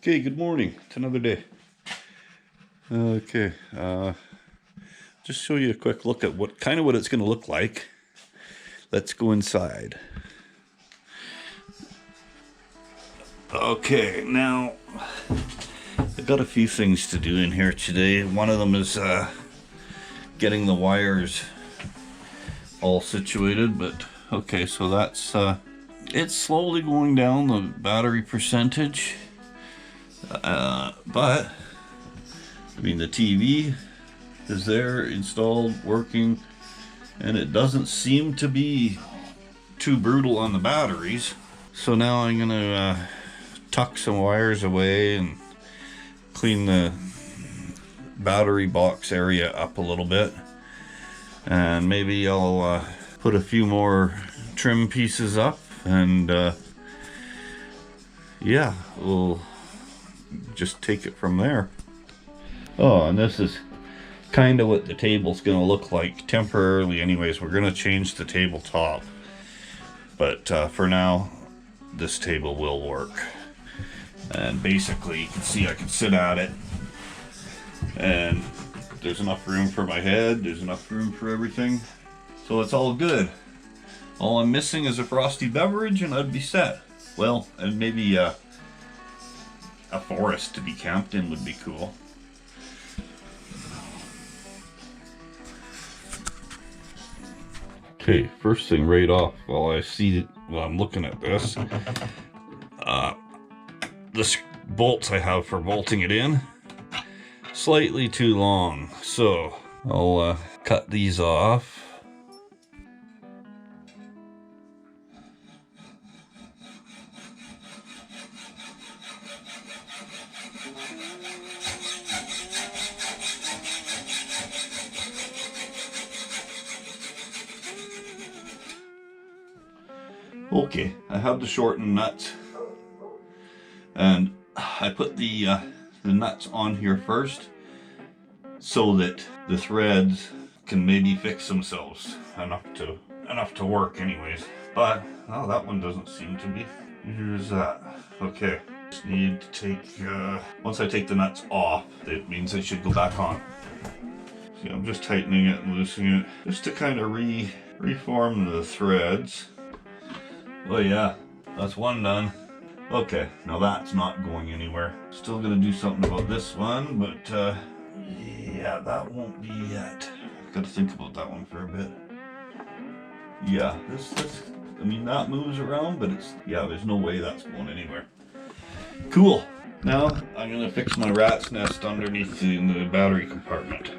Okay, good morning. It's another day. Okay, just show you a quick look at what it's going to look like. Let's go inside. Okay, now I've got a few things to do in here today. One of them is getting the wires all situated, but okay, so that's it's slowly going down, the battery percentage. But I mean, the TV is there, installed, working, and it doesn't seem to be too brutal on the batteries. So now I'm gonna tuck some wires away and clean the battery box area up a little bit, and maybe I'll put a few more trim pieces up, and yeah, we'll just take it from there. Oh, and this is kind of what the table's gonna look like temporarily anyways. We're gonna change the tabletop, but for now this table will work. And basically you can see I can sit at it, and there's enough room for my head, there's enough room for everything, so it's all good. All I'm missing is a frosty beverage and I'd be set. Well, and maybe a forest to be camped in would be cool. Okay, first thing right off, while I'm looking at this, the bolts I have for bolting it in, slightly too long, so I'll cut these off. Okay, I have the shortened nuts, and I put the nuts on here first so that the threads can maybe fix themselves enough to work anyways. But oh, that one doesn't seem to be. Here's that. Okay, just need to take once I take the nuts off, it means they should go back on. See, I'm just tightening it and loosening it just to kind of reform the threads. Well, yeah, that's one done. Okay, now that's not going anywhere. Still gonna do something about this one, but yeah, that won't be yet. Gotta think about that one for a bit. Yeah, this I mean, that moves around, but yeah, there's no way that's going anywhere. Cool. Now I'm gonna fix my rat's nest underneath in the battery compartment.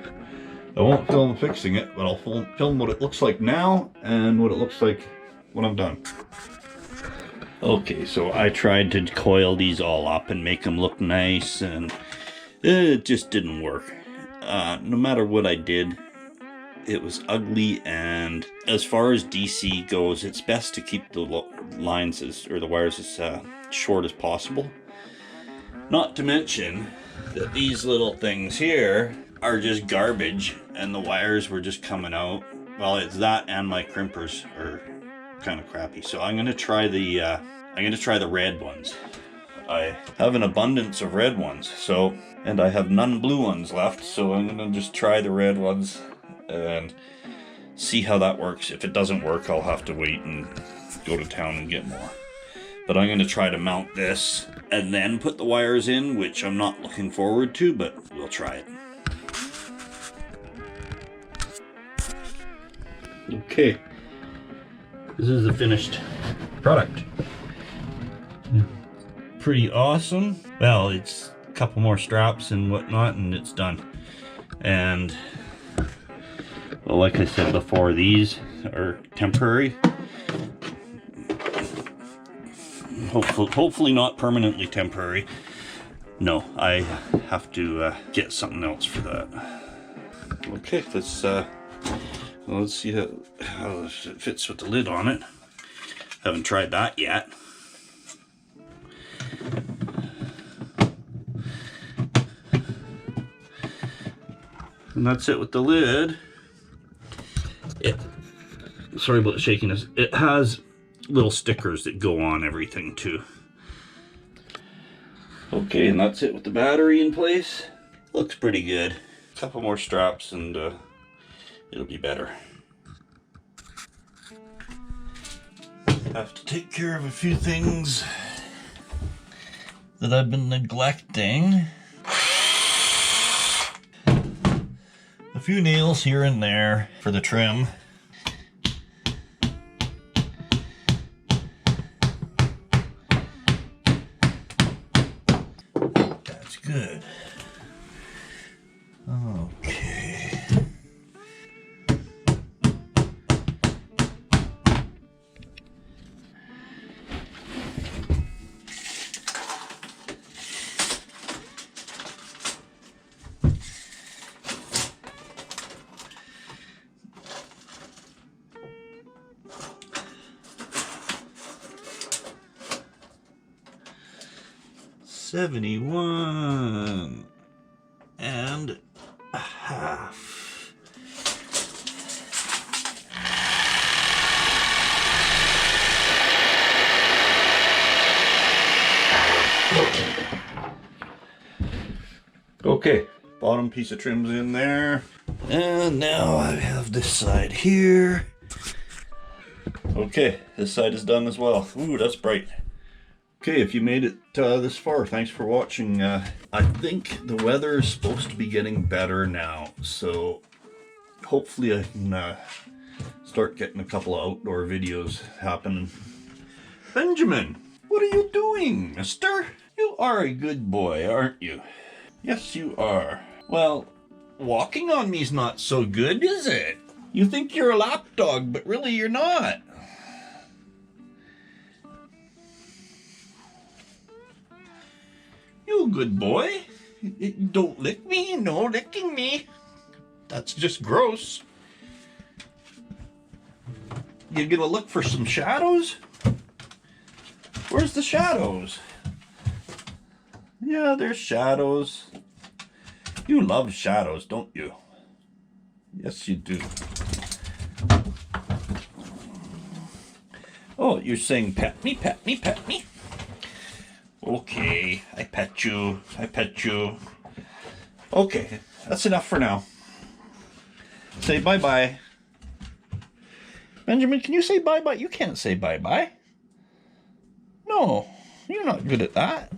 I won't film fixing it, but I'll film what it looks like now and what it looks like when I'm done. Okay, so I tried to coil these all up and make them look nice, and it just didn't work. No matter what I did, it was ugly, and as far as DC goes, it's best to keep the lines or the wires as short as possible. Not to mention that these little things here are just garbage, and the wires were just coming out. Well, it's that, and my crimpers are kind of crappy. So I'm gonna try the red ones. I have an abundance of red ones, and I have none blue ones left, so I'm gonna just try the red ones and see how that works. If it doesn't work, I'll have to wait and go to town and get more. But I'm gonna try to mount this and then put the wires in, which I'm not looking forward to, but we'll try it. Okay, this is the finished product. Pretty awesome. Well, it's a couple more straps and whatnot, and it's done. And well, like I said before, these are temporary. Hopefully not permanently temporary. No, I have to get something else for that. Okay, let's see how it fits with the lid on it. Haven't tried that yet. And that's it with the lid. Sorry about the shakiness. It has little stickers that go on everything too. Okay, and that's it with the battery in place. Looks pretty good. A couple more straps and it'll be better. Have to take care of a few things that I've been neglecting. A few nails here and there for the trim. That's good. Okay. $71 and a half. Okay, bottom piece of trim's in there. And now I have this side here. Okay, this side is done as well. Ooh, that's bright. Okay, if you made it this far, thanks for watching. I think the weather is supposed to be getting better now, so hopefully I can start getting a couple of outdoor videos happening. Benjamin, what are you doing, mister? You are a good boy, aren't you? Yes, you are. Well, walking on me's not so good, is it? You think you're a lapdog, but really you're not. You good boy. Don't lick me, no licking me. That's just gross. You gonna look for some shadows? Where's the shadows? Yeah, there's shadows. You love shadows, don't you? Yes, you do. Oh, you're saying pet me, pet me, pet me? Okay, I pet you, I pet you. Okay, that's enough for now. Say bye-bye. Benjamin, can you say bye-bye? You can't say bye-bye. No, you're not good at that.